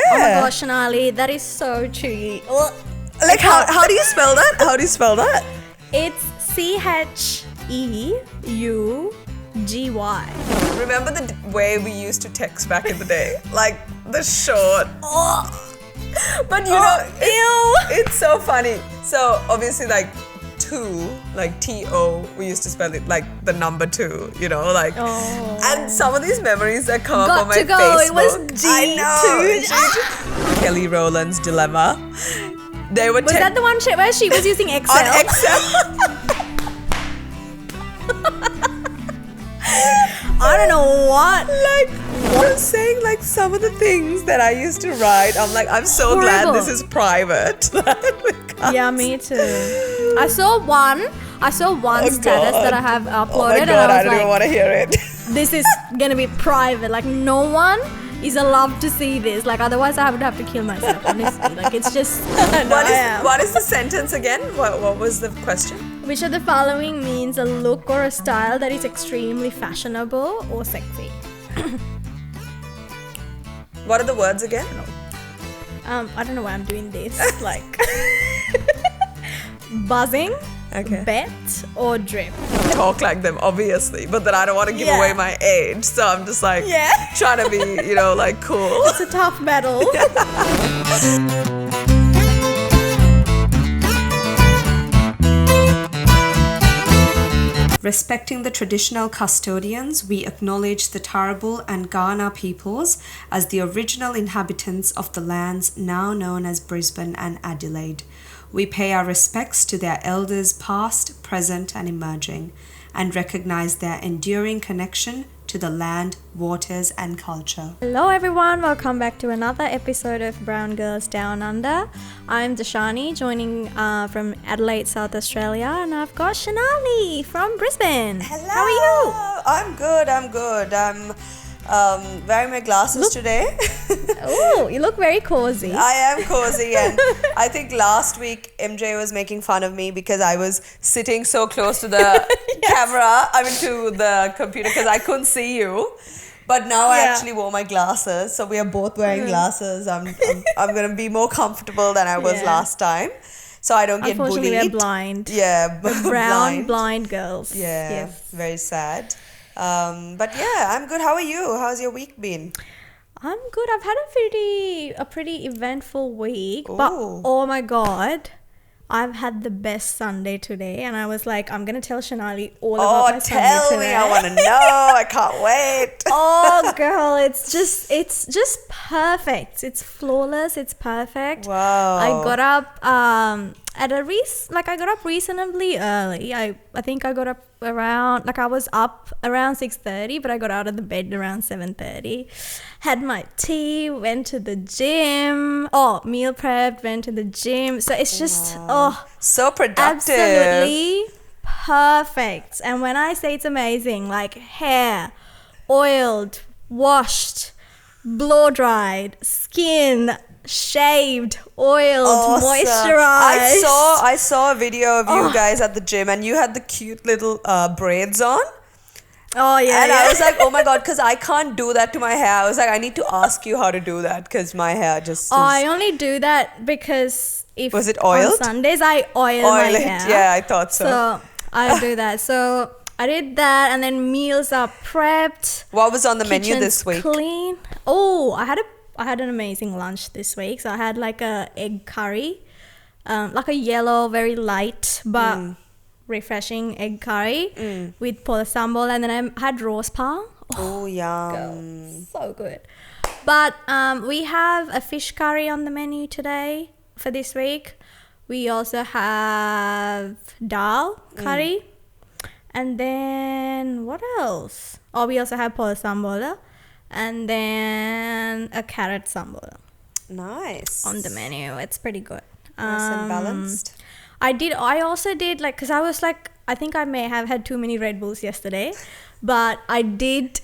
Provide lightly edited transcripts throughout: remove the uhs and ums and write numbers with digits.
Oh my gosh, Shonali, that is so cheeky. Like how do you spell that? How do you spell that? It's CHEUGY. Remember the way we used to text back in the day? Like the short. But you know, it's so funny. So obviously like two, like T-O, we used to spell it like the number 2, you know, like. And some of these memories that come up on my Facebook. It was G. I know. Kelly Rowland's Dilemma. They were Was that the one where she was using Excel? on Excel. I don't know what. Like, I'm saying, like, some of the things that I used to write, I'm like, I'm so glad this is private. Yeah, me too. I saw one status that I have uploaded. Oh my God, I don't even want to hear it. This is gonna be private. Like, no one is allowed to see this. Like, otherwise I would have to kill myself, honestly. Like, it's just... What is the sentence again? What was the question? Which of the following means a look or a style that is extremely fashionable or sexy? What are the words again? I don't know why I'm doing this. Like... buzzing, bet, or drip. Talk like them, obviously, but then I don't want to give away my age, so I'm just like trying to be, you know, like cool. It's a tough battle. Respecting the traditional custodians, we acknowledge the Turrbal and Kaurna peoples as the original inhabitants of the lands now known as Brisbane and Adelaide. We pay our respects to their elders past, present and emerging, and recognize their enduring connection to the land, waters and culture. Hello everyone, welcome back to another episode of Brown Girls Down Under. I'm Dashani, joining from Adelaide, South Australia, and I've got Shonali from Brisbane. Hello. How are you? I'm good. I'm wearing my glasses today. Oh, you look very cozy. I am cozy, and I think last week MJ was making fun of me because I was sitting so close to the to the computer because I couldn't see you. But now I actually wore my glasses, so we are both wearing glasses. I'm gonna be more comfortable than I was last time, so I don't get bullied. Unfortunately, we're blind. Yeah, blind girls. Yeah, yes. Very sad. But yeah, I'm good. How are you? How's your week been? I'm good. I've had a pretty eventful week. Ooh. But oh my God, I've had the best Sunday today, and I was like, I'm gonna tell Shonali all about my Sunday today. Tell me! I want to know. I can't wait. Oh, girl, it's just perfect. It's flawless. It's perfect. Wow. I got up I got up reasonably early. I think I got up around, I was up around 6:30, but I got out of the bed around 7:30. Had my tea, went to the gym. Meal prepped, went to the gym. So it's just, so productive. Absolutely perfect. And when I say it's amazing, like hair, oiled, washed, blow dried, skin, shaved, oiled, moisturized. I saw a video of you guys at the gym, and you had the cute little braids on. Oh yeah. And I was like, oh my God, because I can't do that to my hair. I was like, I need to ask you how to do that because my hair just. I only do that because was it oiled? On Sundays I oil my hair. Yeah, I thought so. So I do that. So I did that, and then meals are prepped. What was on the menu this week? Clean. Oh, I had an amazing lunch this week. So I had like a egg curry, like a yellow, very light but refreshing egg curry with pol sambal, and then I had roast pa. Oh, yum. Girl, so good. But we have a fish curry on the menu today for this week. We also have dal curry. And then what else? We also have pol sambal. And then a carrot sambal. Nice. On the menu. It's pretty good. Nice and balanced. I also did, like, because I was like, I think I may have had too many Red Bulls yesterday, but I did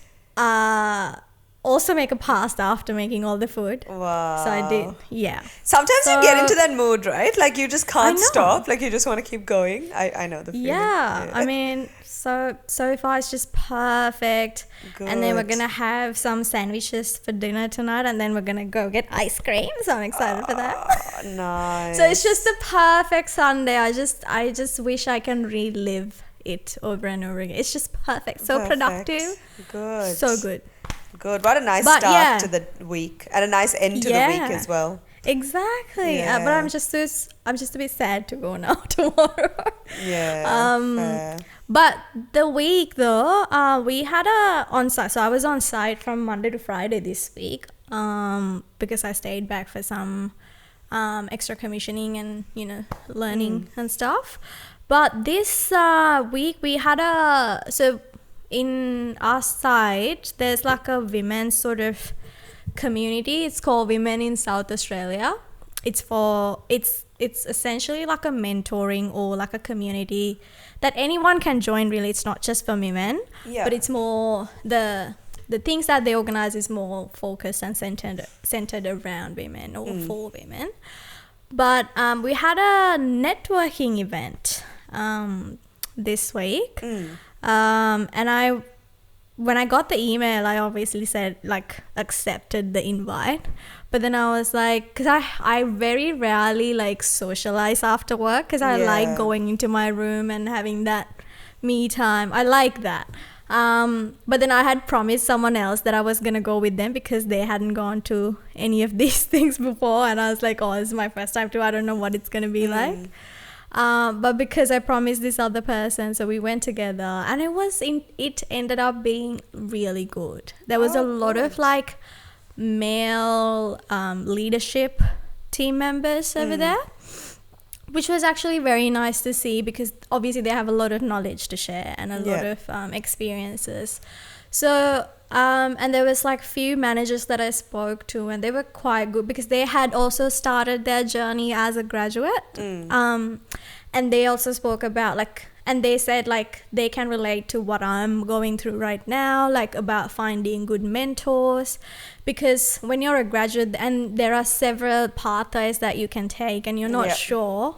also make a pasta after making all the food. Wow. So I did, yeah. Sometimes you get So- into that mood, right? Like you just can't know. stop. Like you just want to keep going. I know the feeling. Yeah, I mean, so far it's just perfect. And then we're Good. gonna have some sandwiches for dinner tonight, and then we're gonna go get ice cream. So I'm excited for that. Oh, nice. So it's just the perfect Sunday. I just wish I can relive it over and over again. It's just perfect. So Perfect. productive. Good. So good. Good. What a nice But start yeah. to the week and a nice end to the week as well. Exactly. But Yeah. I'm just a bit sad to go now tomorrow. Yeah. Fair. But the week though, we had a on-site. So I was on site from Monday to Friday this week, because I stayed back for some extra commissioning and learning and stuff. But this week we had in our site there's like a women's sort of community. It's called Women in South Australia. It's essentially like a mentoring or like a community that anyone can join, really. It's not just for women, but it's more the things that they organize is more focused and centered around women or for women. But we had a networking event this week, and when I got the email, I obviously said accepted the invite. But then I was like, because I very rarely socialize after work, because I like going into my room and having that me time. I like that. But then I had promised someone else that I was going to go with them because they hadn't gone to any of these things before. And I was like, oh, this is my first time too. I don't know what it's going to be like. But because I promised this other person, so we went together, and it ended up being really good. There was a lot of male leadership team members over there, which was actually very nice to see, because obviously they have a lot of knowledge to share and a lot of experiences. So and there was few managers that I spoke to, and they were quite good because they had also started their journey as a graduate, and they also spoke about and they said they can relate to what I'm going through right now, about finding good mentors, because when you're a graduate and there are several pathways that you can take and you're not sure,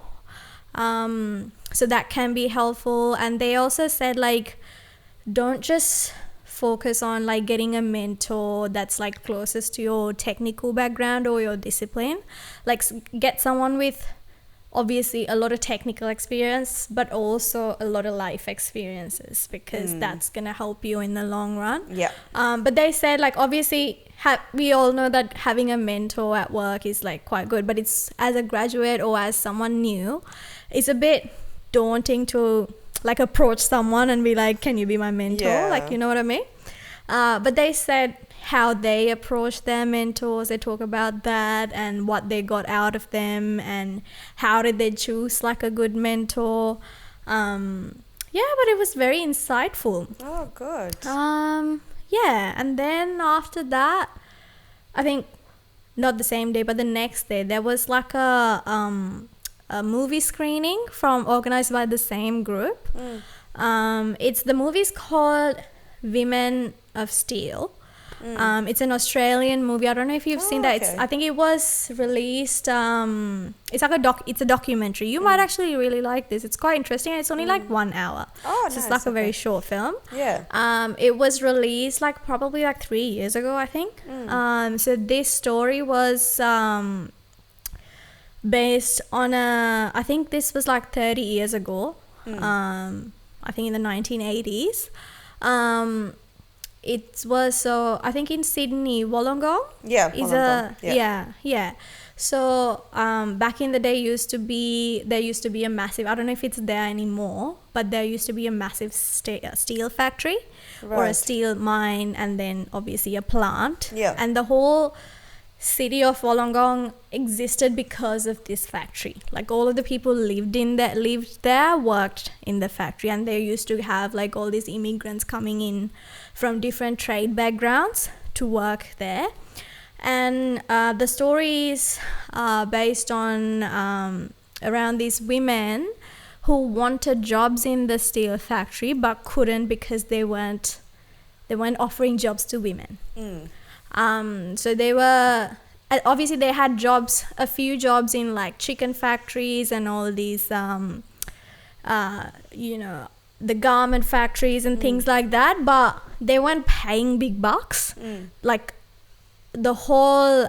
so that can be helpful. And they also said don't just focus on getting a mentor that's closest to your technical background or your discipline. Get someone with obviously a lot of technical experience, but also a lot of life experiences, because that's gonna help you in the long run. But they said obviously we all know that having a mentor at work is quite good, but it's as a graduate or as someone new, it's a bit daunting to approach someone and be can you be my mentor? You know what I mean? But they said how they approach their mentors. They talk about that and what they got out of them and how did they choose a good mentor. But it was very insightful. Oh, good. And then after that, I think not the same day, but the next day, there was a movie screening organized by the same group. The movie's called Women of Steel. It's an Australian movie. I don't know if you've seen that. Okay. I think it was released. It's it's a documentary. You might actually really like this. It's quite interesting. And it's only 1 hour. Oh, so nice. it's a very short film. Yeah. It was released probably 3 years ago, I think. So this story was based on I think this was 30 years ago. I think in the 1980s. It was I think in Sydney, Wollongong. Wollongong. So back in the day there used to be a massive, I don't know if it's there anymore, but there used to be a massive steel factory or a steel mine, and then obviously a plant. And the whole city of Wollongong existed because of this factory. All of the people lived there, worked in the factory, and they used to have all these immigrants coming in from different trade backgrounds to work there. And the story is based on around these women who wanted jobs in the steel factory but couldn't because they weren't offering jobs to women. So they were obviously they had a few jobs in like chicken factories and all these the garment factories and things like that, but they weren't paying big bucks. Like the whole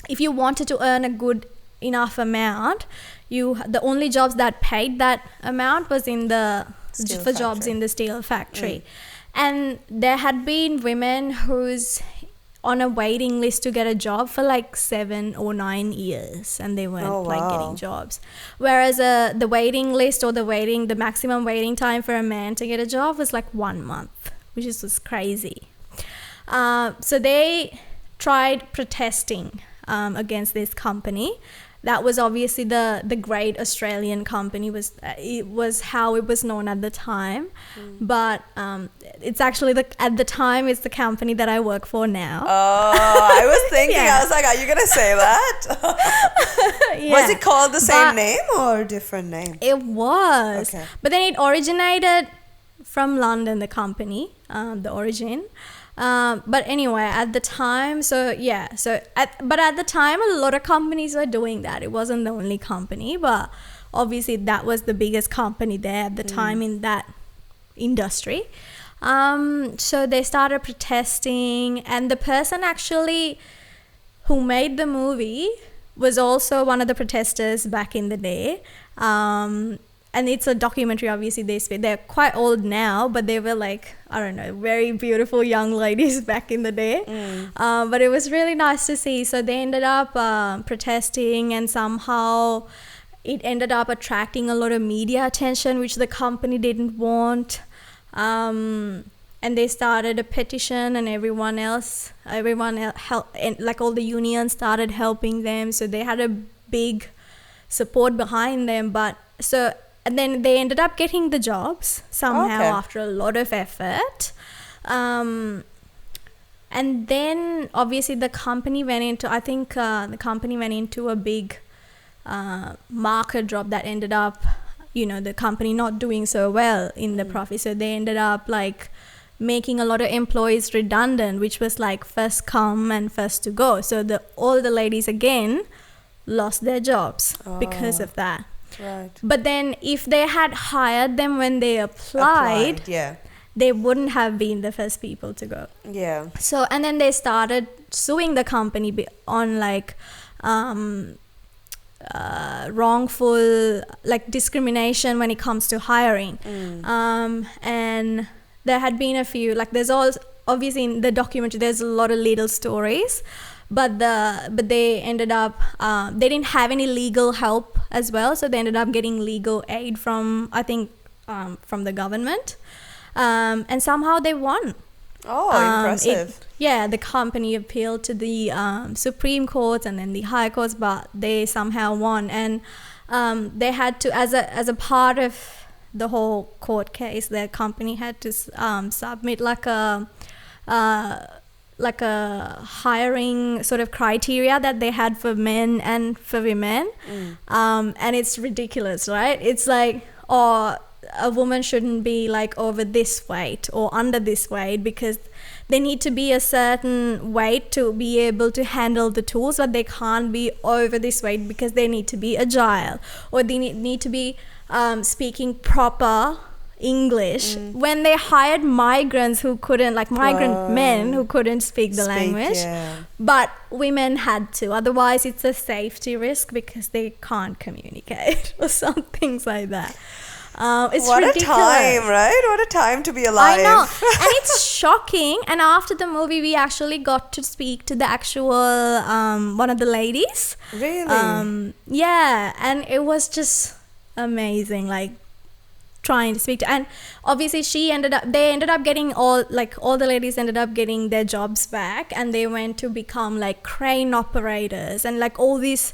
if you wanted to earn a good enough amount, the only jobs that paid that amount was in the jobs in the steel factory. And there had been women who's on a waiting list to get a job for like 7 or 9 years, and they weren't like getting jobs. Whereas the waiting list or the maximum waiting time for a man to get a job was like 1 month, which is just crazy. So they tried protesting against this company. That was obviously the Great Australian Company. It was how it was known at the time, but it's actually at the time it's the company that I work for now. Oh, I was thinking, I was like, are you gonna say that? Was it called the same name or different name? It was, okay. But then it originated from London, the company, the origin. But anyway, at the time, but at the time, a lot of companies were doing that. It wasn't the only company, but obviously that was the biggest company there at the time in that industry. So they started protesting, and the person actually who made the movie was also one of the protesters back in the day. And it's a documentary, obviously. They're quite old now, but they were like, I don't know, very beautiful young ladies back in the day. But it was really nice to see. So they ended up protesting, and somehow it ended up attracting a lot of media attention, which the company didn't want. And they started a petition, and everyone helped, and like all the unions started helping them. So they had a big support behind them. And then they ended up getting the jobs somehow after a lot of effort. And then obviously the company went into, a big market drop that ended up, the company not doing so well in the profit. So they ended up like making a lot of employees redundant, which was like first come and first to go. So all the ladies again lost their jobs because of that. Right. But then if they had hired them when they applied, they wouldn't have been the first people to go. Yeah. So, and then they started suing the company on like wrongful like discrimination when it comes to hiring. And there had been a few, like there's all, obviously in the documentary there's a lot of little stories, but they ended up they didn't have any legal help as well, so they ended up getting legal aid from from the government, and somehow they won. Impressive. The company appealed to the Supreme Court and then the High Courts, but they somehow won, and they had to, as a part of the whole court case, the company had to submit like a hiring sort of criteria that they had for men and for women. And it's ridiculous, right? It's like, a woman shouldn't be like over this weight or under this weight, because they need to be a certain weight to be able to handle the tools, but they can't be over this weight because they need to be agile, or they need to be speaking proper English. When they hired migrants who couldn't, like migrant men who couldn't speak the language, but women had to, otherwise it's a safety risk because they can't communicate or some things like that. It's what ridiculous. A time, right? What a time to be alive. I know. And it's shocking. And after the movie, we actually got to speak to the actual one of the ladies. Really? Yeah. And it was just amazing, like trying to speak to, and obviously they ended up getting all the ladies ended up getting their jobs back, and they went to become like crane operators and like all these,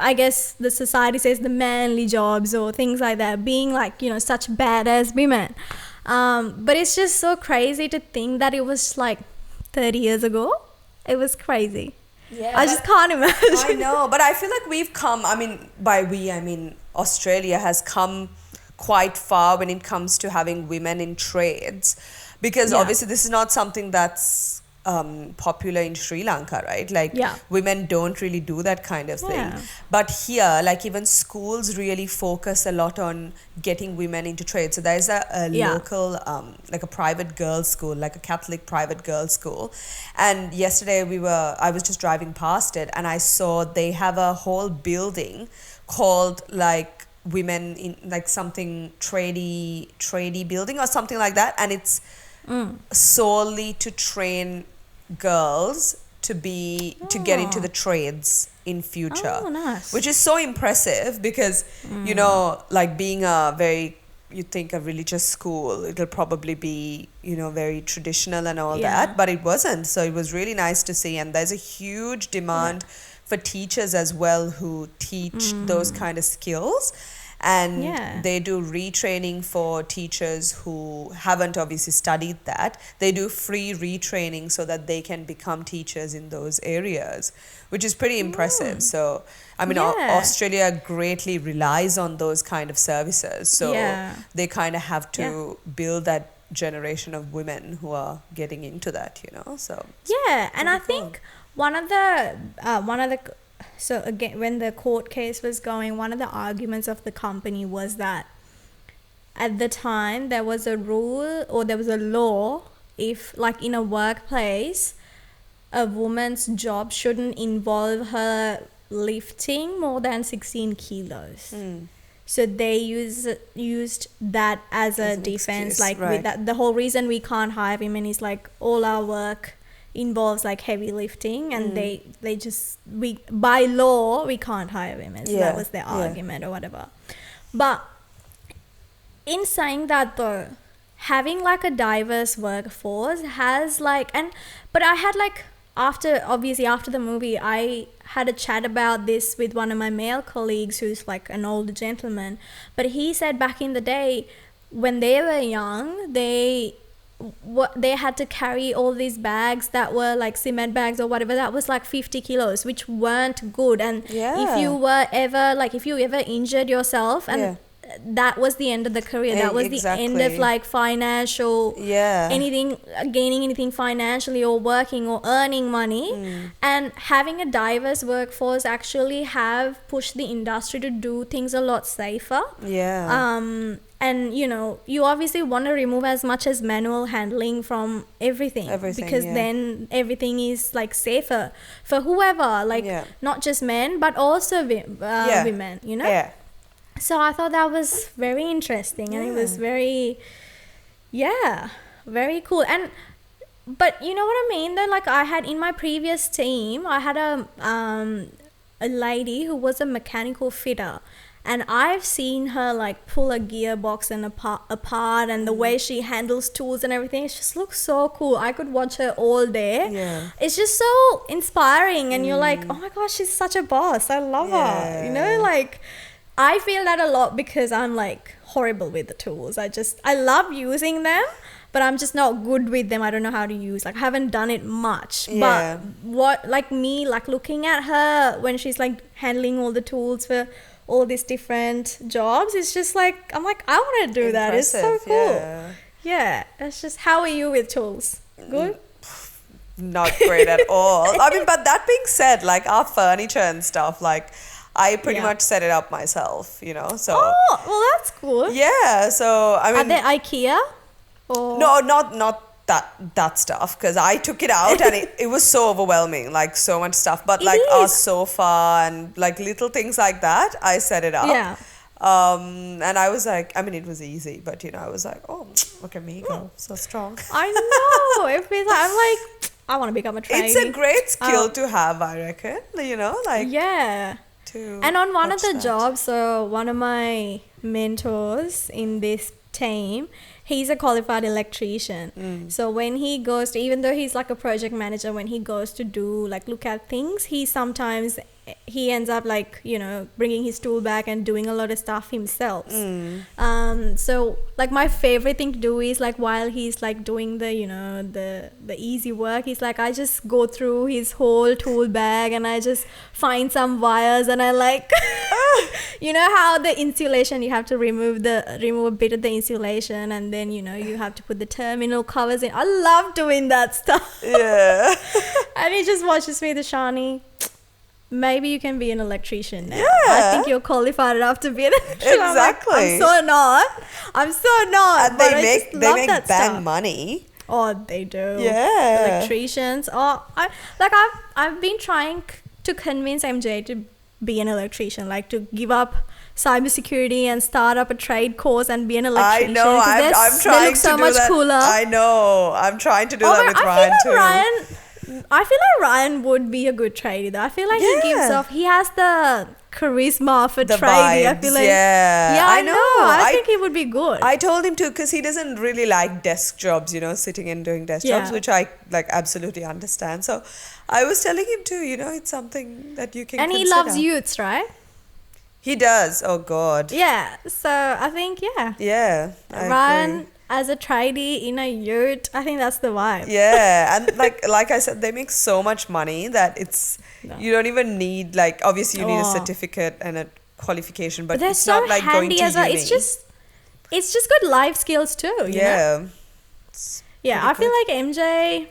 I guess the society says the manly jobs or things like that, being like, such badass women. But it's just so crazy to think that it was like 30 years ago. It was crazy. Yeah, I just can't imagine. I know, but I feel like we've come, by we, Australia has come quite far when it comes to having women in trades. Because Yeah. obviously this is not something that's popular in Sri Lanka, right? Like Yeah. women don't really do that kind of thing. Yeah. But here, like even schools really focus a lot on getting women into trade. So there's a Yeah. local, like a private girls' school, like a Catholic private girls' school. And yesterday I was just driving past it and I saw they have a whole building called like women in like something tradey building or something like that. And it's solely to train girls to get into the trades in future. Oh, nice. Which is so impressive because like being you think a religious school, it'll probably be very traditional and all Yeah. that, but it wasn't. So it was really nice to see, and there's a huge demand for teachers as well who teach those kind of skills. And Yeah. they do retraining for teachers who haven't obviously studied that. They do free retraining so that they can become teachers in those areas, which is pretty impressive. So, I mean, Yeah. Australia greatly relies on those kind of services. So Yeah. they kind of have to build that generation of women who are getting into that, So Yeah, and I pretty cool. think one of the so again, when the court case was going, one of the arguments of the company was that at the time there was a rule or there was a law, if like in a workplace a woman's job shouldn't involve her lifting more than 16 kilos. So they used that as a an defense, excuse, like right. with that, the whole reason we can't hire women is like all our work involves like heavy lifting, and we by law we can't hire women. So that was their argument or whatever. But in saying that though, having like a diverse workforce has like, but I had like after the movie, I had a chat about this with one of my male colleagues who's like an older gentleman, but he said back in the day when they were young, they had to carry all these bags that were like cement bags or whatever that was like 50 kilos, which weren't good. And if you ever injured yourself, and that was the end of the career, that was the end of like financial gaining anything financially or working or earning money. And having a diverse workforce actually have pushed the industry to do things a lot safer. And you obviously want to remove as much as manual handling from everything because then everything is like safer for whoever, like not just men but also women, So I thought that was very interesting, and it was very cool. And but you know what I mean, though, like I had in my previous team, I had a lady who was a mechanical fitter. And I've seen her like pull a gearbox and apart, and the way she handles tools and everything, it just looks so cool. I could watch her all day. It's just so inspiring, and you're like, oh my gosh, she's such a boss. I love her. Like I feel that a lot because I'm like horrible with the tools. I love using them, but I'm just not good with them. I don't know how to use. Like I haven't done it much. But looking at her when she's like handling all the tools for all these different jobs, it's just like I'm like, I want to do that. It's so cool. It's just, how are you with tools? Good? Not great at all. I mean, but that being said, like our furniture and stuff, like I pretty much set it up myself, so oh, well, that's cool. So I mean, are they IKEA or no, not that stuff, because I took it out and it was so overwhelming, like so much stuff, but like our sofa and like little things like that, I set it up. And I was like, I mean, it was easy, but I was like, oh, look at me go, so strong. I know. I'm like, I want to become a trainee. It's a great skill to have, I reckon, like and on one of the jobs, so one of my mentors in this team, he's a qualified electrician. So when he goes to, even though he's like a project manager, when he goes to do like look at things, he ends up like bringing his tool back and doing a lot of stuff himself. So like my favorite thing to do is like while he's like doing the easy work, he's like, I just go through his whole tool bag and I just find some wires and I like You know how the insulation, you have to remove a bit of the insulation, and then you have to put the terminal covers in. I love doing that stuff. Yeah. And he just watches me, the Shani. Maybe you can be an electrician now. Yeah. I think you're qualified enough to be an electrician. Exactly. I'm so not. And but I they just make love bang that stuff. money. Oh, they do. Yeah. Electricians. Oh, I've been trying to convince MJ to be an electrician, like to give up cybersecurity and start up a trade course and be an electrician. I know. I'm trying they look so to do much that. cooler. I know. I'm trying to do that with Ryan too. I feel like Ryan would be a good tradie though. I feel like he has the charisma for The tradie. I vibes, feel like yeah. I know. I think he would be good. I told him to, because he doesn't really like desk jobs, sitting and doing desk jobs, which I absolutely understand. So I was telling him to, it's something that you can and consider. he loves youths, right? He does. Oh God. Yeah. So I think Yeah. I Ryan agree. as a tradie in a yurt, I think that's the vibe. Yeah, and like I said, they make so much money that you don't even need, like, obviously you need a certificate and a qualification, but they're it's so not like going handy to as well. uni. It's just good life skills too. You know? Yeah, I feel like MJ.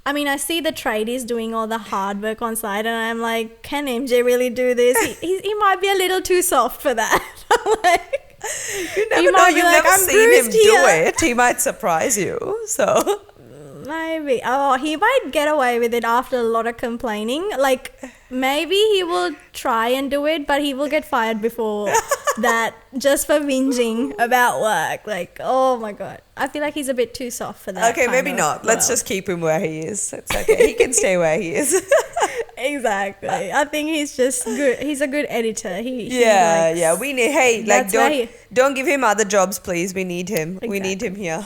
I mean, I see the tradies doing all the hard work on site, and I'm like, can MJ really do this? He might be a little too soft for that. I'm like, you never know. You've never seen him do it. He might surprise you. So maybe. Oh, he might get away with it after a lot of complaining. Like, maybe he will try and do it, but he will get fired before that, just for whinging about work. Like, oh my God. I feel like he's a bit too soft for that. Okay, maybe not. Let's just keep him where he is. It's okay. He can stay where he is. Exactly. I think he's just good. He's a good editor. We need, don't give him other jobs, please. We need him. Exactly. We need him here.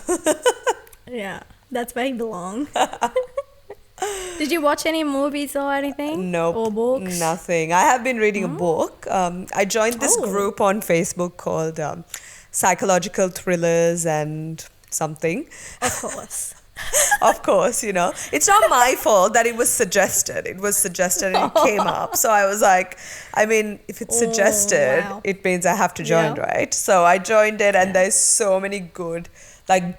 Yeah, that's where he belongs. Did you watch any movies or anything? Nope. Or books? Nothing. I have been reading a book. I joined this group on Facebook called Psychological Thrillers and something. Of course. Of course, It's not my fault that it was suggested. It was suggested and it came up. So I was like, I mean, if it's suggested, it means I have to join, right? So I joined it, and there's so many good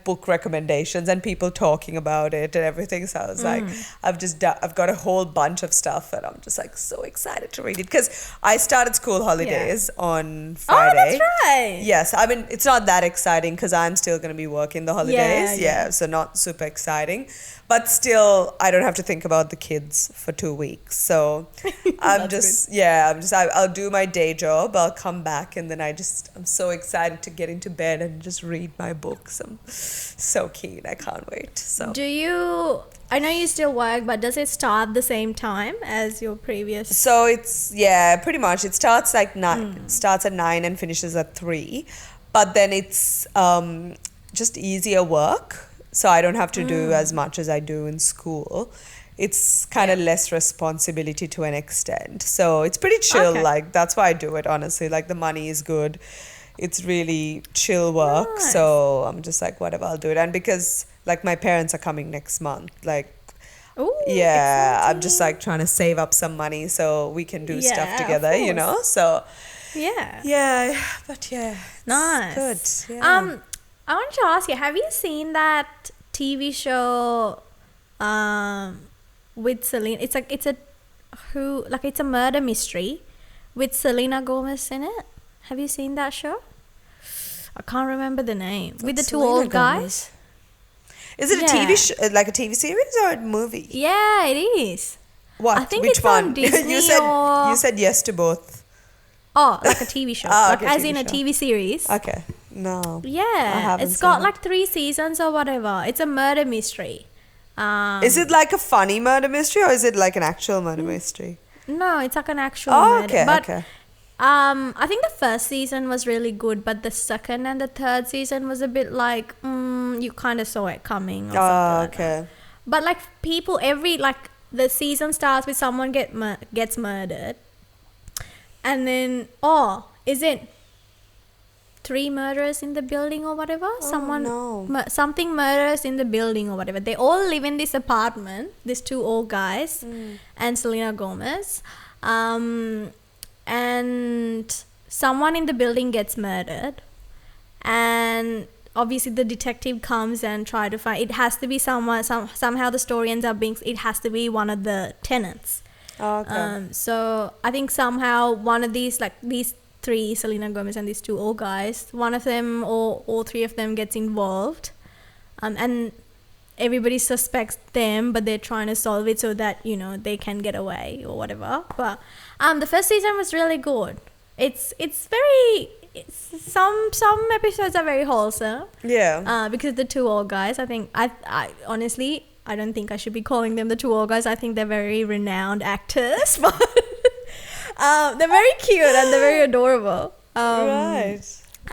book recommendations and people talking about it and everything. So I was like, I've got a whole bunch of stuff, and I'm just so excited to read it, because I started school holidays on Friday. Oh, that's right. Yes, I mean, it's not that exciting because I'm still going to be working the holidays. Yeah, so not super exciting. But still, I don't have to think about the kids for 2 weeks. So I'll do my day job. I'll come back, and then I'm so excited to get into bed and just read my books. I'm so keen. I can't wait. So I know you still work, but does it start the same time as your previous? So it's, pretty much. It starts starts at 9 and finishes at 3. But then it's just easier work. So I don't have to do as much as I do in school. It's kind of less responsibility to an extent. So it's pretty chill. Okay. That's why I do it, honestly. The money is good. It's really chill work. Nice. So I'm just whatever, I'll do it. And because my parents are coming next month, Ooh, I'm just trying to save up some money so we can do stuff together, So but nice. Good. Yeah. I want to ask you, have you seen that TV show with Selena? It's a murder mystery with Selena Gomez in it. Have you seen that show? I can't remember the name. With the two Selena old guys. Is it a TV show, a TV series or a movie? Yeah, it is. What? I think Which it's one? on Disney you said yes to both. Oh, like a TV show. As in a TV series. Okay. No. Yeah. It's got 3 seasons or whatever. It's a murder mystery. Is it a funny murder mystery, or is it an actual murder mystery? No, it's an actual murder. Okay, but, okay. I think the first season was really good, but the second and the third season was a bit you kind of saw it coming or something like that. But people, the season starts with someone gets murdered, and then is it 3 murderers in the building or whatever? Something murders in the building or whatever. They all live in this apartment, these 2 old guys and Selena Gomez, and someone in the building gets murdered, and obviously the detective comes and try to find. It has to be someone. Somehow the story ends up being. It has to be one of the tenants. Oh, okay. So I think somehow one of these, like these three, Selena Gomez and these two old guys, one of them or all three of them gets involved, and everybody suspects them, but they're trying to solve it so that, you know, they can get away or whatever. But the first season was really good. Some episodes are very wholesome. Yeah. Because the two old guys, I think I honestly, I don't think I should be calling them the two old guys. I think they're very renowned actors, but they're very cute and they're very adorable. Right.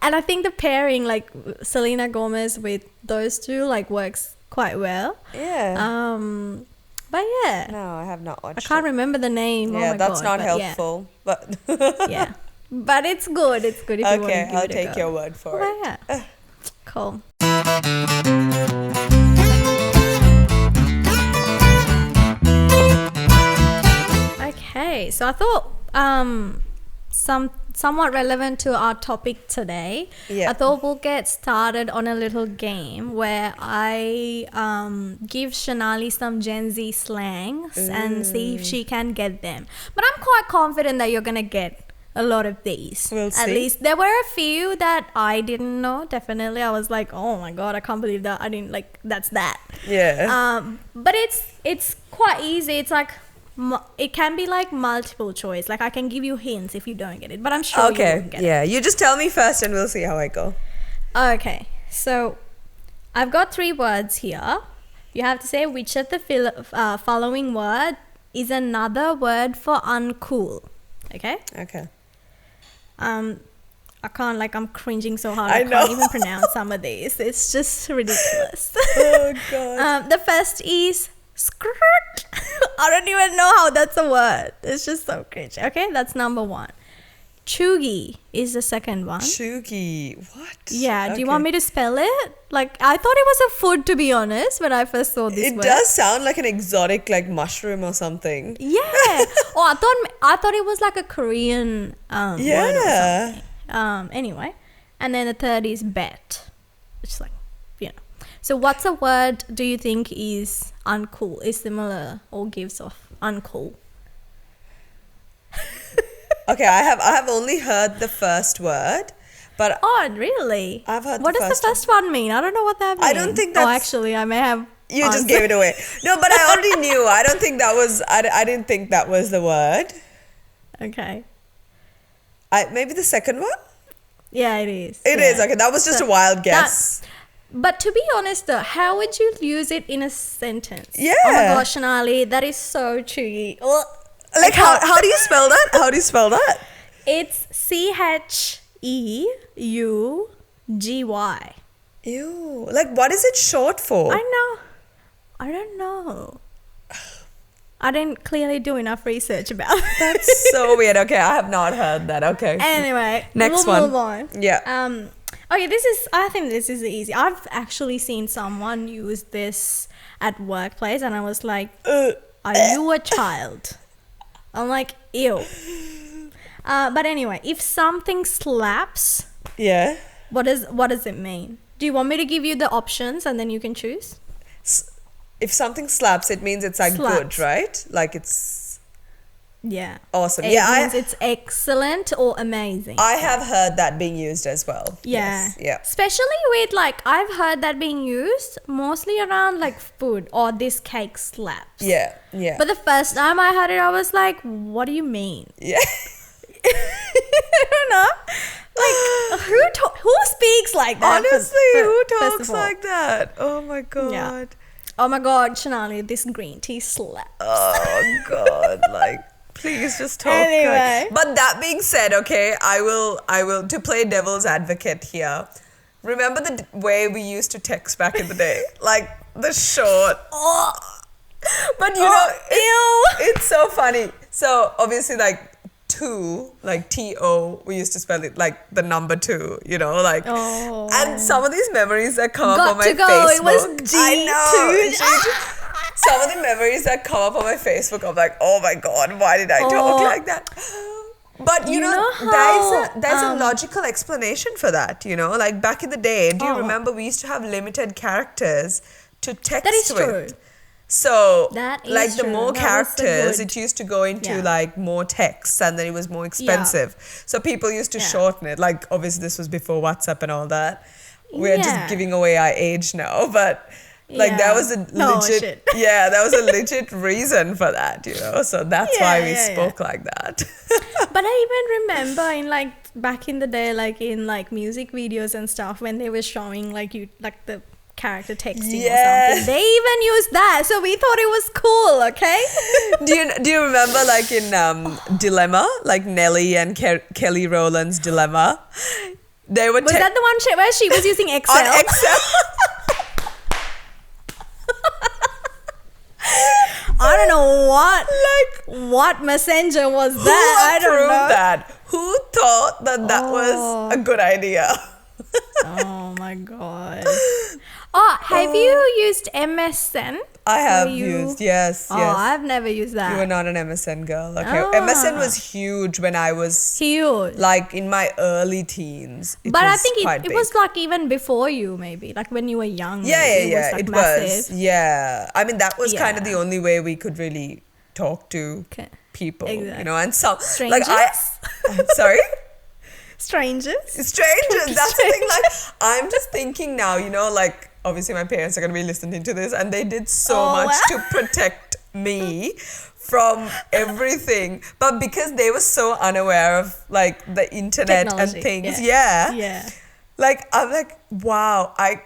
And I think the pairing, like Selena Gomez with those two, like works quite well. Yeah. But yeah. No, I have not watched. I can't remember the name. Yeah, oh my that's God, not helpful. Yeah. But Yeah. But it's good. It's good if you want to okay, give I'll it a take go. your word for Oh, it. yeah. Cool. Okay, so I thought somewhat relevant to our topic today. Yeah. I thought we'll get started on a little game where I give Shanali some Gen Z slangs and see if she can get them. But I'm quite confident that you're gonna get a lot of these. We'll At see. least there were a few that I didn't know. Definitely, I was like, oh my God, I can't believe that I didn't like. That's that. Yeah. But it's quite easy. It's like it can be like multiple choice. Like I can give you hints if you don't get it, but I'm sure you Okay. won't get it. Yeah. You just tell me first, and we'll see how I go. Okay, so I've got 3 words here. You have to say which of the following word is another word for uncool. Okay. Okay. I can't, like, I'm cringing so hard. I I know. can't even pronounce some of these. It's just ridiculous. Oh God. The first is skirt. I don't even know how that's a word. It's just so cringe. Okay, that's number 1. Chuggy is the second one. Chugi. What? Yeah, do you want me to spell it? Like, I thought it was a food, to be honest, when I first saw this It word. does sound like an exotic, like mushroom or something. Yeah. Oh, I thought it was like a Korean word or Yeah. something. Anyway, and then the third is bet. It's like, you know. So what's a word do you think is uncool? Is similar or gives off uncool? Okay, I have only heard the first word, but Oh, really? I've heard What the does first the first one mean? I don't know what that means. I don't think Oh, that's- actually, I may have. you just gave it away. No, but I already knew. I don't think that was. I didn't think that was the word. Okay. Maybe the second one. Yeah, it is. It Yeah. is okay. That was just So a wild guess. But to be honest though, how would you use it in a sentence? Yeah. Oh my gosh, Shanali, that is so chewy. Ugh. Like how do you spell that? How do you spell that? It's CHEUGY. Ew. Like what is it short for? I know. I don't know. I didn't clearly do enough research about it. That's so weird. Okay, I have not heard that. Okay. Anyway, Next we'll one. move on. Yeah. Okay, I think this is easy. I've actually seen someone use this at workplace and I was like, are you a child? I'm like, ew. But anyway, if something slaps, Yeah. what does it mean? Do you want me to give you the options and then you can choose? If something slaps, it means it's like Slaps. good, right? Like it's Yeah. awesome. It Yeah, means it's excellent or amazing. I have heard that being used as well. Yeah. Yes. Yeah. Especially with, like, I've heard that being used mostly around like food or this cake slaps. Yeah. Yeah. But the first time I heard it, I was like, what do you mean? yeah. I don't know. Like, who speaks like that? Honestly, who first talks of all? like that? Oh my god. Yeah. Oh my god, Shanali, this green tea slaps. Oh god, like please just talk. Anyway. But that being said, okay, I will to play devil's advocate here. Remember the way we used to text back in the day? Like the short. Oh, But you know, ew. it's so funny. So obviously like 2, like T-O, we used to spell it like the number 2, you know, like. Oh. And some of these memories that come up Got on my to go. Facebook. It was I know. G2. Some of the memories that come up on my Facebook, I'm like, oh my god, why did I talk Oh. like that? But you know how, there's a logical explanation for that, you know, like back in the day, do you Oh. remember we used to have limited characters to text That is with? true. So That is like the true. more That was a characters, good- it used to go into Yeah. like more texts, and then it was more expensive. So people used to Yeah. shorten it. Like obviously this was before WhatsApp and all that. We're Yeah. just giving away our age now, but like that Yeah. was a No, legit shit. yeah, that was a legit reason for that, you know. So that's why Yeah, we yeah, spoke like that. But I even remember in like back in the day, like in like music videos and stuff, when they were showing like you like the character texting or Yeah. something, they even used that. So we thought it was cool. Okay. Do you remember like in Dilemma, like Nelly and Kelly Rowland's Dilemma? They were Was that the one where she was using Excel? on Excel. I don't know what messenger was Who that. I don't approved know. that? Who thought that that was a good idea? Oh my god. Oh, have you used MSN? I have Were you- used, yes, Oh, yes. I've never used that. You were not an MSN girl. Okay. Ah. MSN was huge when I was Huge. like in my early teens. It But I was think quite it big. was like even before you, maybe like when you were young. Yeah, maybe, yeah, yeah. It It was, was. like, massive. Yeah. I mean, that was kind of Yeah. the only way we could really talk to Okay. people, you Exactly. know, and some Strangers? like sorry, Strangers. strangers. That's the thing. Like, I'm just thinking now, you know, like obviously my parents are going to be listening to this, and they did so Oh, much wow. to protect me from everything, but because they were so unaware of like the internet Technology, and things, Yeah. like I'm like, wow, I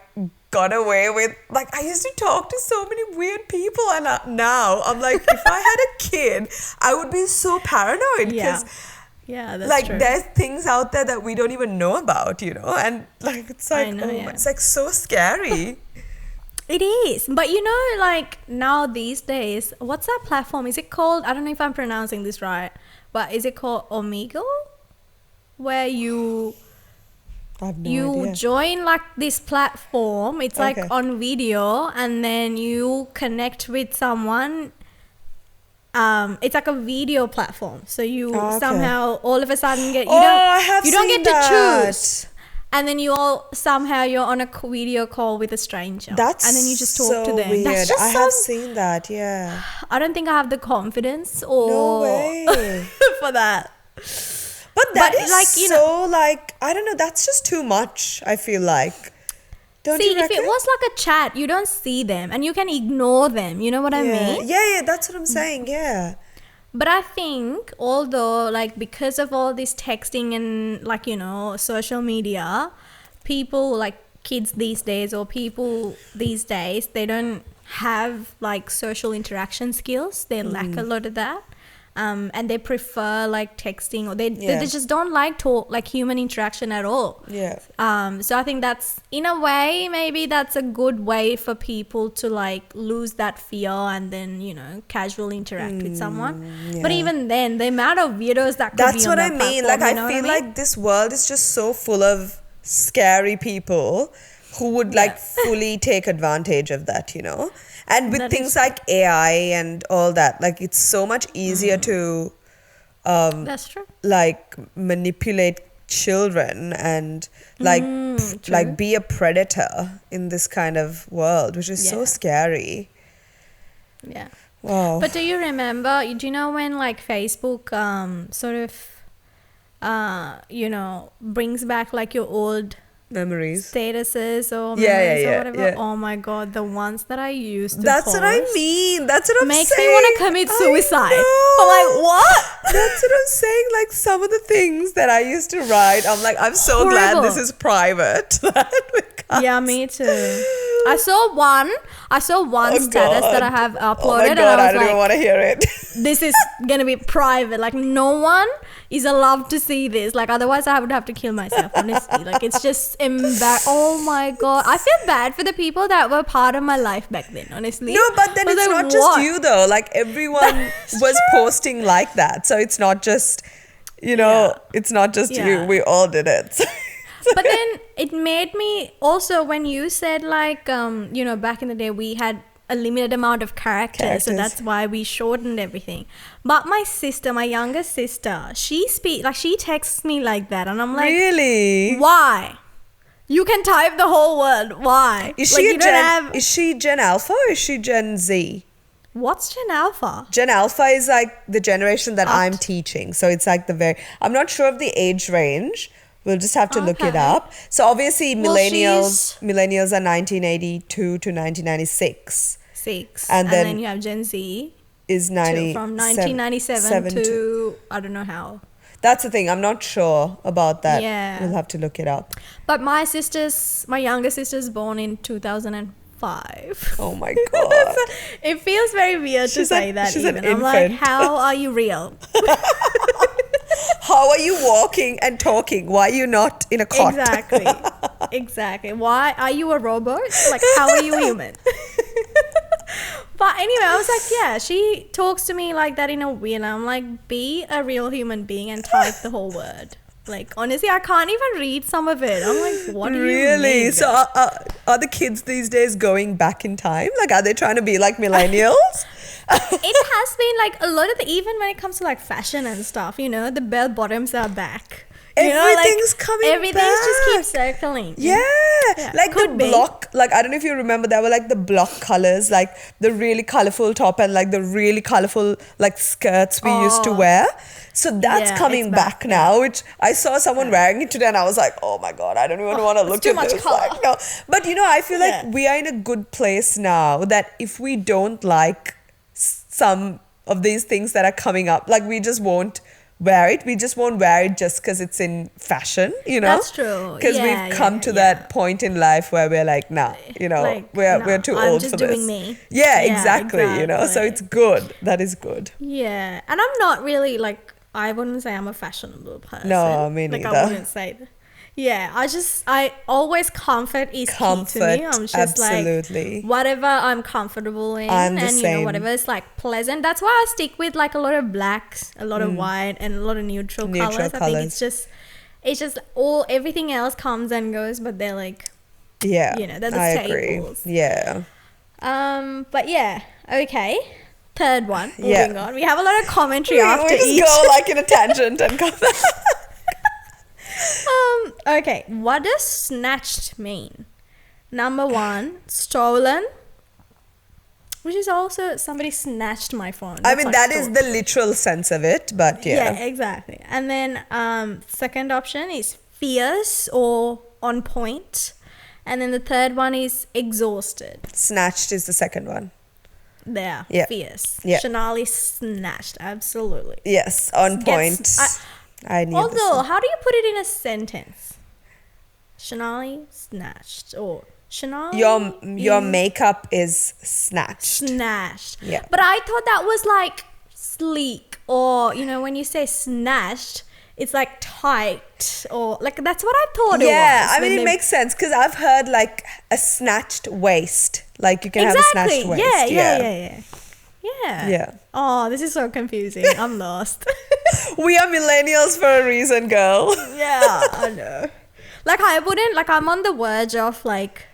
got away with, like, I used to talk to so many weird people, and now I'm like, if I had a kid, I would be so paranoid Yeah. because Yeah, that's like true. there's things out there that we don't even know about, you know, and like it's like know, yeah. it's like so scary. It is. But you know, like now these days, what's that platform? Is it called, I don't know if I'm pronouncing this right, but is it called Omegle? Where you I have no idea. join like this platform, it's like Okay. on video, and then you connect with someone. It's like a video platform, so you Oh, okay. somehow all of a sudden get I have you don't seen get to that. choose, and then you're on a video call with a stranger, That's and then you just talk so to them. Weird. That's just I so, have seen that. Yeah. I don't think I have the confidence or No way. for that. But that But, is like, you know- like, I don't know, that's just too much, I feel like. Don't See, you if reckon? it was like a chat, you don't see them and you can ignore them. You know what I mean? Yeah, that's what I'm saying, yeah. But I think, although, like, because of all this texting and, like, you know, social media, people, like, kids these days or people these days, they don't have, like, social interaction skills. They lack a lot of that. And they prefer, like, texting, or they just don't like human interaction at all. Yeah. So I think that's, in a way, maybe that's a good way for people to like lose that fear and then, you know, casually interact with someone. But yeah. even then, the amount of weirdos that could That's be on what I that mean. platform, Like, you know I what feel mean? like this world is just so full of scary people who would like fully take advantage of that, you know? And with That things is- like AI and all that, like, it's so much easier to That's true. like manipulate children and like true. like be a predator in this kind of world, which is so Yeah. scary. Yeah. Wow. But do you remember, do you know when like Facebook sort of, you know, brings back like your old Memories. statuses or Yeah, yeah, memories yeah, or whatever? yeah. Oh my God, the ones that I used to That's what I post mean. That's what I'm makes saying. me want to commit suicide. I I'm like, what? That's what I'm saying. Like some of the things that I used to write, I'm like, I'm so glad Horrible. this is private. Yeah, me too. I saw one status that I have uploaded, Oh my and God, I I don't was even like, want to hear it. this is gonna be private. Like, no one is allowed to see this. Like, otherwise I would have to kill myself, honestly. Like, it's just oh my God, I feel bad for the people that were part of my life back then, honestly. No, but then I was it's like, not just what? you though. Like everyone was posting like that. So it's not just, you know, it's not just Yeah. you. We all did it. But then it made me also, when you said like, you know, back in the day we had a limited amount of characters, so that's why we shortened everything. But my sister, my younger sister, she texts me like that, and I'm like, really? Why? You can type the whole word. Why? Is Like, she you don't have... is she Gen Alpha or is she Gen Z? What's Gen Alpha? Gen Alpha is like the generation that I'm teaching. So it's like I'm not sure of the age range. We'll just have to look it up. So obviously millennials are 1982 to 1996. And then you have Gen Z is from 1997 to I don't know how. That's the thing. I'm not sure about that. Yeah. We'll have to look it up. But my younger sister's born in 2005. Oh my God. It feels very weird to say that she's even. an I'm like, infant. how are you real? How are you walking and talking? Why are you not in a cot? Exactly. Why are you a robot? Like, how are you human? But anyway, I was like, yeah, she talks to me like that in a way, and I'm like, be a real human being and type the whole word. Like, honestly, I can't even read some of it. I'm like, what do you mean? Really? So are the kids these days going back in time? Like, are they trying to be like millennials? It has been like a lot of even when it comes to like fashion and stuff, you know, the bell bottoms are back. Everything's coming everything's back. just keeps circling. Yeah. Like Could the be. block, like I don't know if you remember, there were like the block colors, like the really colorful top and like the really colorful like skirts we used to wear. So that's coming back now, which I saw someone wearing it today and I was like, oh my God, I don't even want to look too at much this. color. Like, no. But you know, I feel like we are in a good place now that if we don't like some of these things that are coming up, like we just won't wear it. We just won't wear it just because it's in fashion, you know? That's true. Because we've come to that point in life where we're like, nah, you know, Like, we're too old for this. I'm just doing me. Yeah, exactly, you know? So it's good. That is good. Yeah. And I'm not really like, I wouldn't say I'm a fashionable person. No, me neither. Like, I wouldn't say that. Yeah, I always comfort is key to me. I'm just absolutely. like, whatever I'm comfortable in, I'm the and you same. know, whatever is like pleasant. That's why I stick with like a lot of blacks, a lot of white, and a lot of neutral colors. I think it's just everything else comes and goes, but they're like, yeah, you know, they're the I staples. agree. Yeah. But yeah, okay. Third one. Moving on. We have a lot of commentary after we just each. go like in a tangent and come back. Okay, what does snatched mean? Number one, stolen, which is also somebody snatched my phone. I mean, that is the literal sense of it, but yeah. Yeah, exactly. And then second option is fierce or on point. And then the third one is exhausted. Snatched is the second one. There, Yeah. fierce. Yeah. Shanali snatched, absolutely. Yes, on point. I need Although, how do you put it in a sentence? Shanali snatched or Shanali your makeup is snatched. snatched. Yeah. But I thought that was like sleek, or you know, when you say snatched, it's like tight, or like that's what I thought it was. Yeah, I mean when it makes sense because I've heard like a snatched waist. Like you can have a snatched waist. Yeah. Oh, this is so confusing. I'm lost. We are millennials for a reason, girl. Yeah, I know. Like I wouldn't, like I'm on the verge of like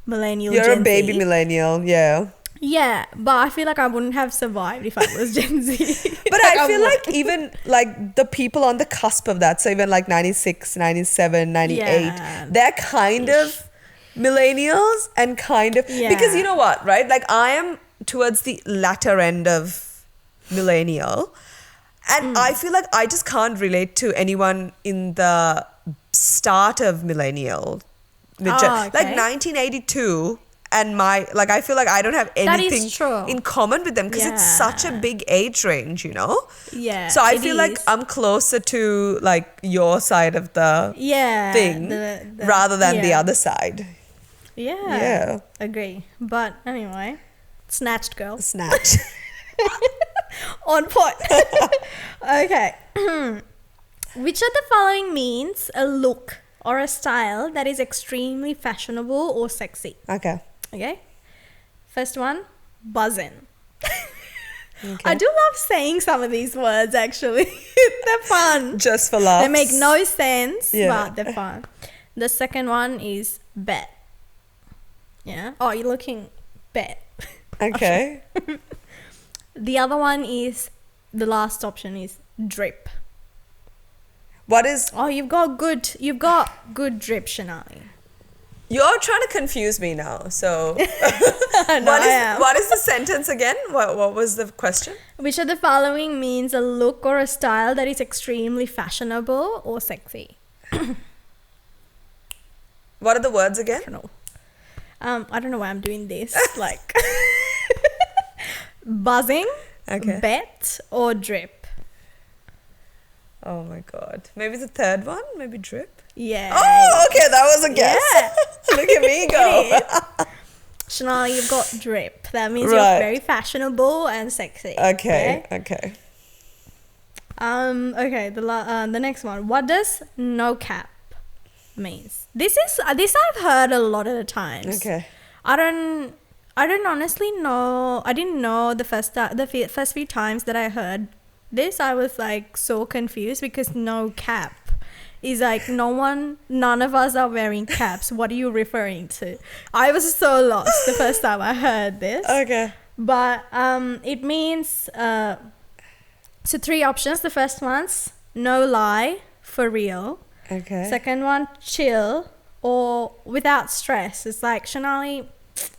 millennial You're Gen a baby Z. millennial, yeah. Yeah, but I feel like I wouldn't have survived if I was Gen Z. But I feel like even like the people on the cusp of that, so even like 96, 97, 98, they're kind of millennials and kind of, because you know what, right? Like I am towards the latter end of millennial, and I feel like I just can't relate to anyone in the start of millennial. Like 1982 and I feel like I don't have anything in common with them because it's such a big age range, you know? Yeah. So I feel like I'm closer to like your side of the thing rather than the other side. Yeah. Agree. But anyway, snatched girl. Snatch. On point. Okay. Which of the following means a look or a style that is extremely fashionable or sexy? Okay. First one, buzzing. I do love saying some of these words actually. They're fun. Just for laughs. They make no sense, but they're fun. The second one is bet. Yeah. Oh, you're looking bet. Okay. The other one is, the last option is drip. What is... Oh, you've got good drip, Shonali. You're trying to confuse me now. So No, what is the sentence again? What was the question? Which of the following means a look or a style that is extremely fashionable or sexy? What are the words again? I don't know. I don't know why I'm doing this. Like buzzing, Okay. bet, or drip. Oh my god. Maybe the third one? Maybe drip? Yeah. Oh, okay, that was a guess. Yeah. Look at me go. Shonali, you've got drip. That means Right. you're very fashionable and sexy. Okay. Okay. The next one. What does no cap means? This I've heard a lot of the times. Okay. I don't honestly know. I didn't know the first few times that I heard this. I was like so confused because no cap is like none of us are wearing caps. What are you referring to? I was so lost the first time I heard this. Okay. But it means so 3 options. The first one's no lie, for real. Okay. Second one, chill or without stress. It's like, Shonali,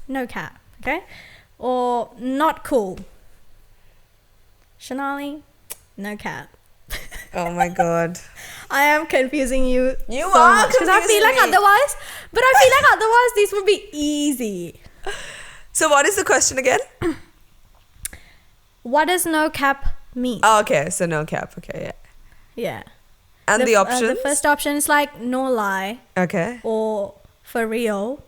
no cap, okay? Or not cool. Shonali, no cap. Oh my god. I am confusing you. You so are much, 'cause I feel confusing like me. otherwise this would be easy. So what is the question again? What does no cap mean? Oh, okay. So no cap. Okay, yeah. Yeah. And the options? The first option is like no lie Okay. or for real,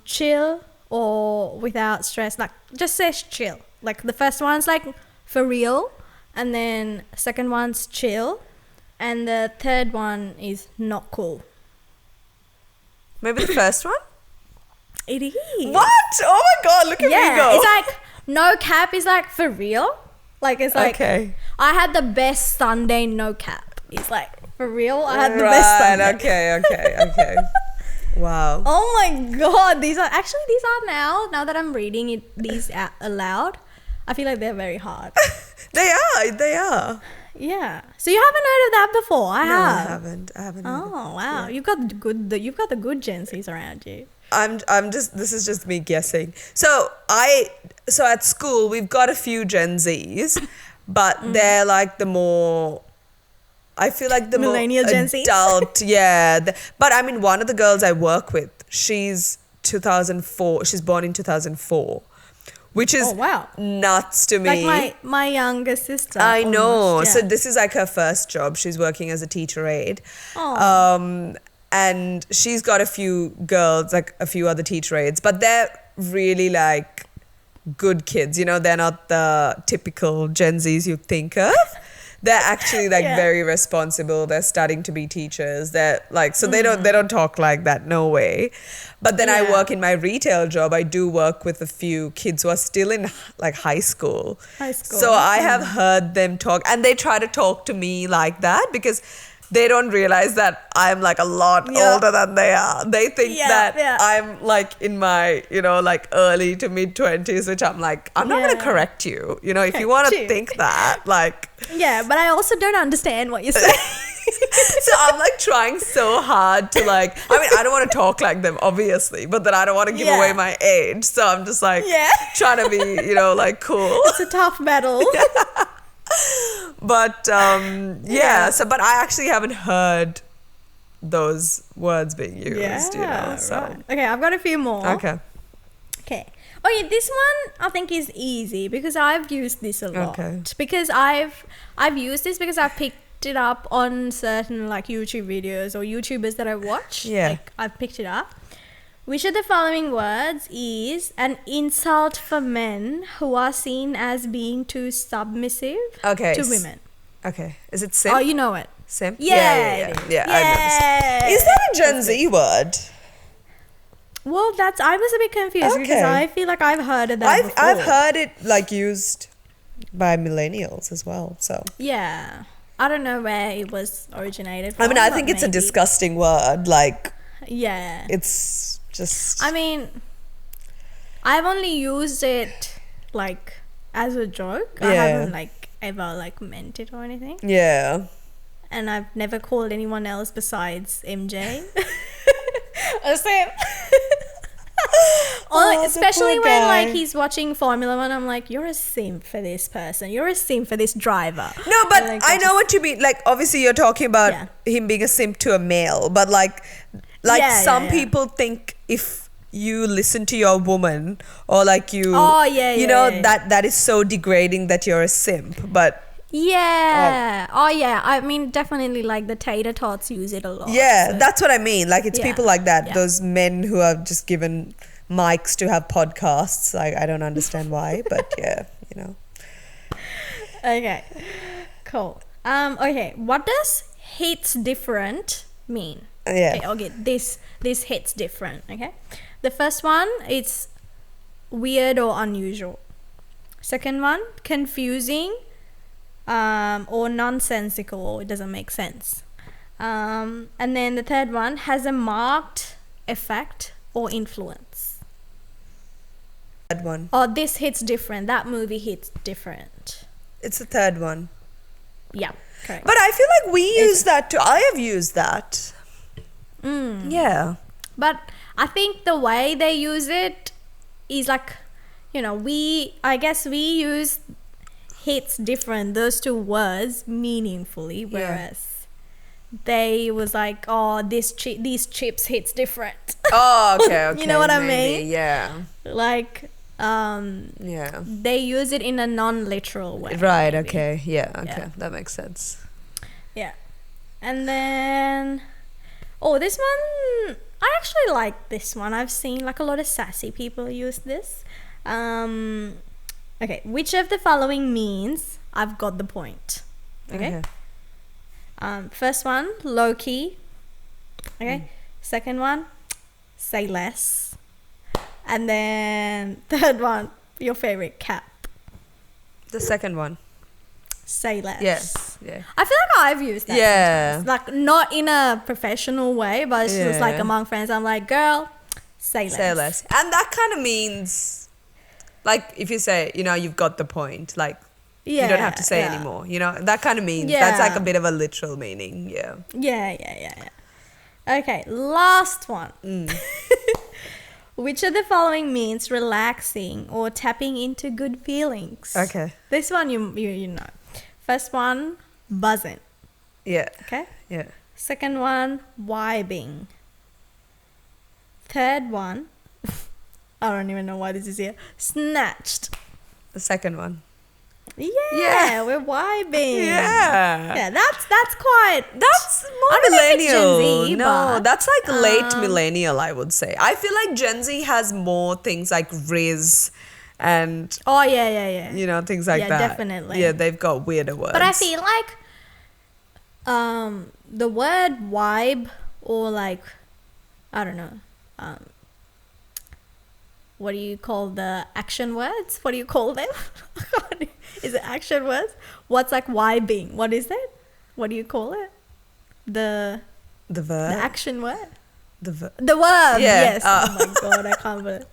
chill or without stress. Like just says chill. Like the first one's like for real, and then second one's chill, and the third one is not cool. Maybe the first one? It is. What? Oh my god, look at me Yeah, go. it's like no cap is like for real. Like it's like Okay. I had the best Sunday no cap. It's like for real. I had the best Sunday. Okay. Wow. Oh my god, these are now that I'm reading it these out aloud, I feel like they're very hard. They are. Yeah. So you haven't heard of that before? I No, I have. haven't. Oh wow, you've got the good Gen Zs around you. This is just me guessing. So at school we've got a few Gen Zs, but they're like the more, I feel like the Millennial more Gen Zs? adult, yeah. But I mean, one of the girls I work with, she's 2004. She's born in 2004, which is Oh wow. nuts to me. Like my younger sister. I know. almost, So yeah. this is like her first job. She's working as a teacher aide. Oh. And she's got a few girls, like a few other teacher aides, but they're really like good kids. You know, they're not the typical Gen Zs you think of. They're actually like Yeah. very responsible. They're studying to be teachers. They're like, so they don't talk like that. No way. But then I Yeah. work in my retail job. I do work with a few kids who are still in like high school. High school. So I have heard them talk, and they try to talk to me like that because they don't realize that I'm like a lot Yeah. older than they are. They think Yeah, that yeah. I'm like in my, like early to mid 20s, which I'm like, I'm not going to Yeah. correct you. If you want to Correct you. think that, like, Yeah, but I also don't understand what you're saying. so I'm like trying so hard to like, I mean, I don't want to talk like them, obviously, but then I don't want to give Yeah. away my age. So I'm just like Yeah. trying to be, like cool. It's a tough battle. But Yeah. but I actually haven't heard those words being used, so. right. Okay, I've got a few more. Okay. Okay. Oh yeah, this one I think is easy because I've used this a lot. Okay. Because I've used this because I've picked it up on certain like YouTube videos or YouTubers that I watch. Yeah. Like I've picked it up. Which of the following words is an insult for men who are seen as being too submissive Okay. to women? Okay. Is it simp? Oh, you know it. Simp? Yeah, it is. Yeah, I know this. Is that a Gen Z word? Well, I was a bit confused because Okay. I feel like I've heard of that before. I've heard it like used by millennials as well, so. Yeah. I don't know where it was originated from. I mean, I but think it's a maybe. disgusting word. Like, Yeah. it's just. I mean, I've only used it like as a joke. I Yeah. haven't like ever like meant it or anything. Yeah. And I've never called anyone else besides MJ. A simp. Oh, the Especially poor when guy. like he's watching Formula One, I'm like, you're a simp for this person. You're a simp for this driver. No, but Like, I know what you mean. Like, obviously, you're talking about Yeah. him being a simp to a male, but like Yeah, some yeah. people think if you listen to your woman or like you, Oh, yeah, you yeah, know yeah. that is so degrading that you're a simp. But Yeah. Oh yeah. I mean, definitely like the tater tots use it a lot. yeah, so- that's what I mean. Like, it's Yeah, people like that. yeah. Those men who are just given mics to have podcasts. I don't understand why, but yeah, you know. Okay. Cool. Okay. What does hits different mean? Yeah. Okay. This hits different. Okay. The first one is weird or unusual. Second one, confusing, or nonsensical, or it doesn't make sense. And then the third one has a marked effect or influence. Third one. Oh, this hits different. That movie hits different. It's the third one. Yeah, correct. But I feel like we use that too. I have used that. Yeah. But I think the way they use it is like, you know, I guess we use hits different, those two words meaningfully, whereas they was like, oh, these chips hits different. Oh, okay. You know what I maybe, mean? Yeah. Like, Yeah. they use it in a non-literal way. Right. maybe. Okay. Yeah. Okay. Yeah. That makes sense. Yeah. And then, this one, I actually like this one. I've seen like a lot of sassy people use this. Okay, which of the following means I've got the point? Okay. First one, low key. Okay. Second one, say less. And then third one, your favorite, cap. The second one. Say less. Yes. Yeah. I feel like I've used that. Yeah. sometimes. Like not in a professional way, but it's just like Yeah. among friends. I'm like, girl, say less. Say less. And that kind of means, like, if you say, you know, you've got the point, like, Yeah, you don't have to say yeah. anymore. You know, that kind of means, Yeah. that's like a bit of a literal meaning. Yeah. Yeah. Okay, last one. Which of the following means relaxing or tapping into good feelings? Okay. This one you know. First one, buzzing. Yeah. Okay. Yeah. Second one, vibing. Third one, I don't even know why this is here. Snatched. The second one. Yeah, we're vibing. Yeah. Yeah, that's quite. That's more I don't know if it's millennial. Gen Z, no, but, that's like late millennial, I would say. I feel like Gen Z has more things like Riz and, Oh yeah. you know, things like Yeah, that. definitely. Yeah, they've got weirder words. But I feel like the word vibe or like, I don't know, what do you call the action words? What do you call them? Is it action words? What's like vibing? What is it? What do you call it? The the verb. action word? The verb. The verb, Yeah. yes. Oh my god, I can't believe it.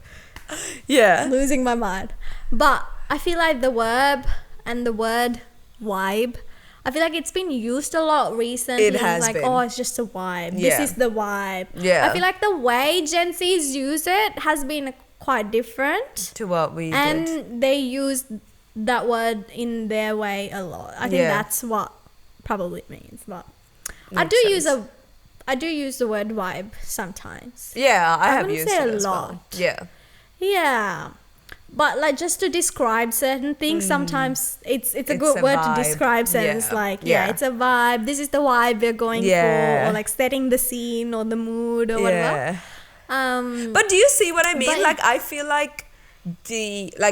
Yeah. Losing my mind. But I feel like the verb and the word vibe, I feel like it's been used a lot recently. It has like, been. oh, it's just a vibe. Yeah. This is the vibe. Yeah. I feel like the way Gen Zs use it has been quite different. To what we did. And they use that word in their way a lot. I think Yeah. that's what probably it means. But Makes I do use the word vibe sometimes. Yeah, I have wouldn't used say it a as well. lot. Yeah. Yeah. But like just to describe certain things, sometimes it's a It's good a word vibe. to describe sentence. Yeah. Like, Yeah. it's a vibe. This is the vibe we're going Yeah. for, or like setting the scene or the mood or whatever. Yeah. But do you see what I mean? but- Like, I feel like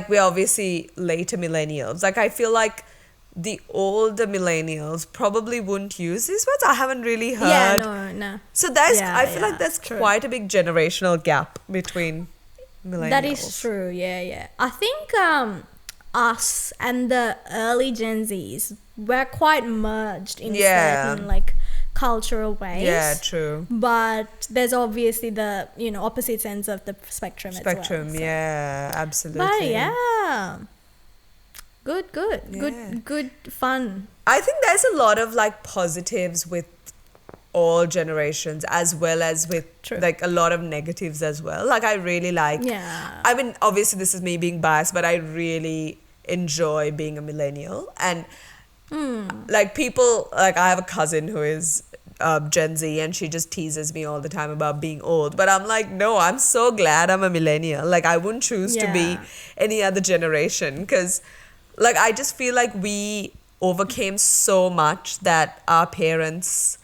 we're obviously later millennials. Like, I feel like the older millennials probably wouldn't use these words. I haven't really heard. Yeah, no. So there's, Yeah, I feel yeah, like there's true. quite a big generational gap between millennials. That is true. Yeah. I think us and the early Gen Zs were quite merged in Yeah. certain like cultural ways. Yeah, true. But there's obviously the, you know, opposite ends of the spectrum as well. So. Yeah, absolutely. But yeah. Good. Yeah. Good fun. I think there's a lot of like positives with all generations as well as with True. like a lot of negatives as well. Like I really like, Yeah. I mean, obviously this is me being biased, but I really enjoy being a millennial. And like people, like I have a cousin who is Gen Z and she just teases me all the time about being old. But I'm like, no, I'm so glad I'm a millennial. Like I wouldn't choose to be any other generation because like I just feel like we overcame so much that our parents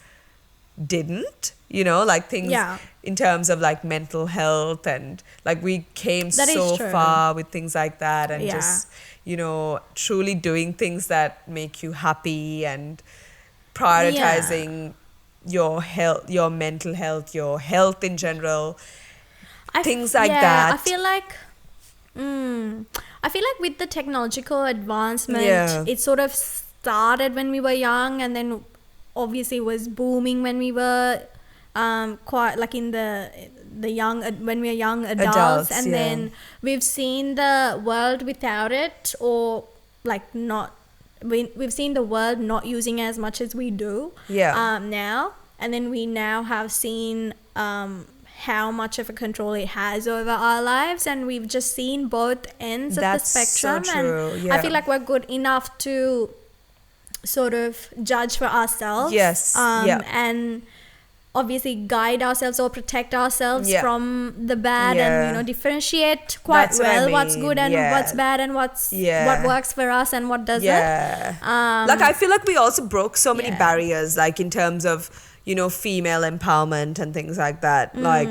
didn't, you know, like things in terms of like mental health, and like we came so far with things like that, and just, you know, truly doing things that make you happy and prioritizing your health, your mental health, your health in general, things like that. I feel like with the technological advancement, it sort of started when we were young, and then obviously was booming when we were quite like in the young, when we were young adults, and then we've seen the world without it, or like not, we've seen the world not using as much as we do now, and then we now have seen how much of a control it has over our lives, and we've just seen both ends of the spectrum. So true. And I feel like we're good enough to sort of judge for ourselves, and obviously guide ourselves or protect ourselves from the bad, and you know, differentiate quite what's good and what's bad, and what works for us and what doesn't. Like I feel like we also broke so many barriers, like in terms of, you know, female empowerment and things like that, like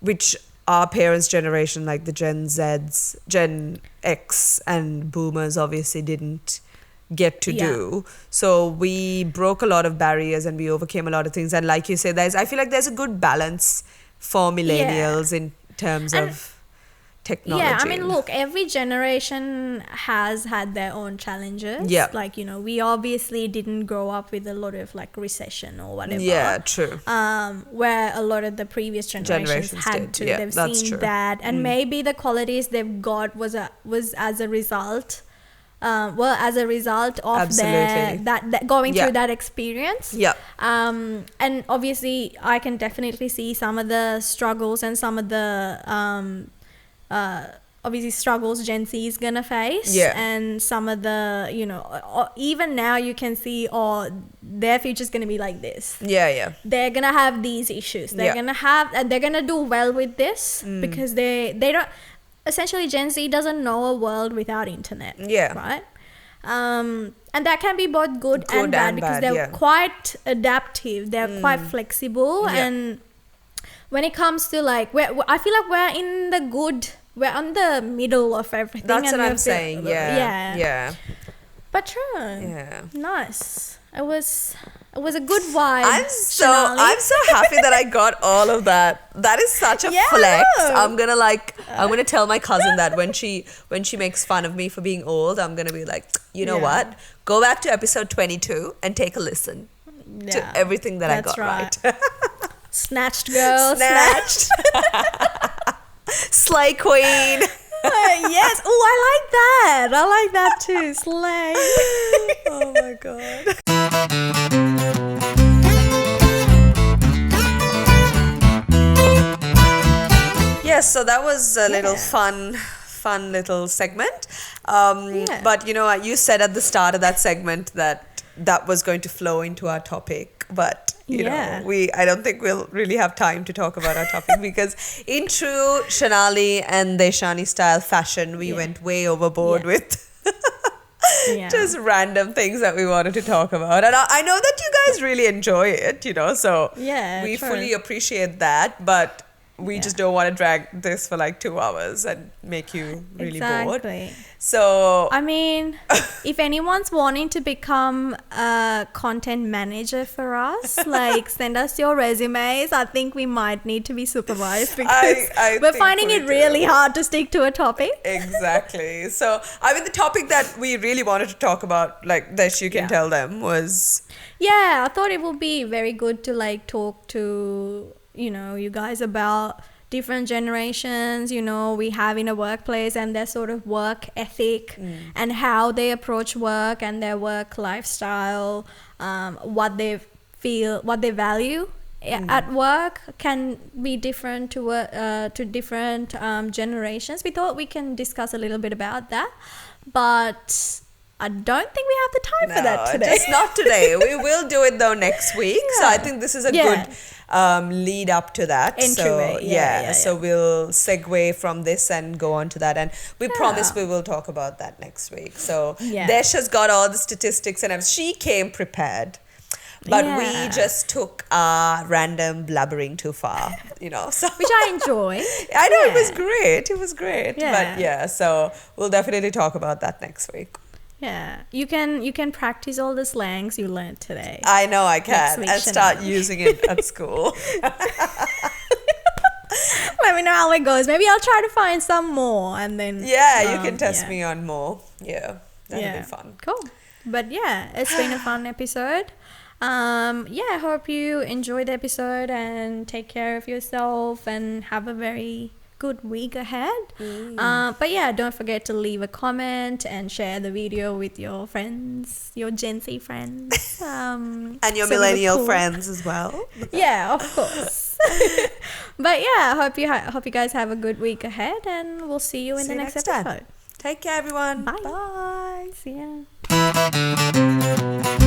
which our parents' generation, like the Gen Zs, Gen X and boomers obviously didn't get to do. So we broke a lot of barriers and we overcame a lot of things, and like you say, I feel like there's a good balance for millennials in terms of technology. I mean, look, every generation has had their own challenges. Like, you know, we obviously didn't grow up with a lot of like recession or whatever. True. Where a lot of the previous generations had to. They've seen that, and maybe the qualities they've got was as a result. As a result of that going through that experience. And obviously I can definitely see some of the struggles and some of the obviously struggles Gen Z is gonna face, and some of the, you know, even now you can see, their future's gonna be like this. They're gonna have these issues. They're gonna have, and they're gonna do well with this because they don't. Essentially, Gen Z doesn't know a world without internet. Right? And that can be both good and bad because they're quite adaptive. They're quite flexible. And when it comes to like, I feel like we're on the middle of everything. That's what I'm saying. But true. Nice. It was a good vibe. I'm so happy that I got all of that. That is such a flex. I'm gonna tell my cousin that when she makes fun of me for being old, I'm gonna be like, you know what? Go back to episode 22 and take a listen to everything that I got right. Snatched girl. Snatched. Slay queen. Yes. Oh, I like that. I like that too. Slay. Oh my god. Yes, so that was a little fun little segment. But you know, you said at the start of that segment that was going to flow into our topic, but you know, I don't think we'll really have time to talk about our topic because in true Shanali and Deshani style fashion, we went way overboard with just random things that we wanted to talk about. And I know that you guys really enjoy it, you know, so we fully appreciate that. But we just don't want to drag this for like 2 hours and make you really bored. Exactly. So I mean, if anyone's wanting to become a content manager for us, like send us your resumes. I think we might need to be supervised because I we're think finding we it really hard to stick to a topic. Exactly. So, I mean, the topic that we really wanted to talk about, like that you can tell them, was Yeah, I thought it would be very good to like talk to, you guys about different generations, we have in a workplace and their sort of work ethic and how they approach work and their work lifestyle, what they feel, what they value at work can be different to different generations. We thought we can discuss a little bit about that, but I don't think we have the time for that today. Just not today. We will do it though next week. So I think this is a good lead up to that. Entryway. So we'll segue from this and go on to that. And we promise we will talk about that next week. So Desh has got all the statistics and she came prepared. But we just took our random blubbering too far, So which I enjoy. I know it was great. It was great. Yeah. But so we'll definitely talk about that next week. Yeah, you can practice all the slangs you learned today. I know I can, and start using it at school. Let me know how it goes. Maybe I'll try to find some more and then... you can test me on more. Yeah, that'll be fun. Cool. But it's been a fun episode. I hope you enjoyed the episode and take care of yourself and have a very good week ahead. But don't forget to leave a comment and share the video with your friends, your Gen Z friends. And your millennial friends as well. Yeah, of course. But hope you guys have a good week ahead and we'll see you in the next episode. Take care, everyone. Bye. Bye. See ya.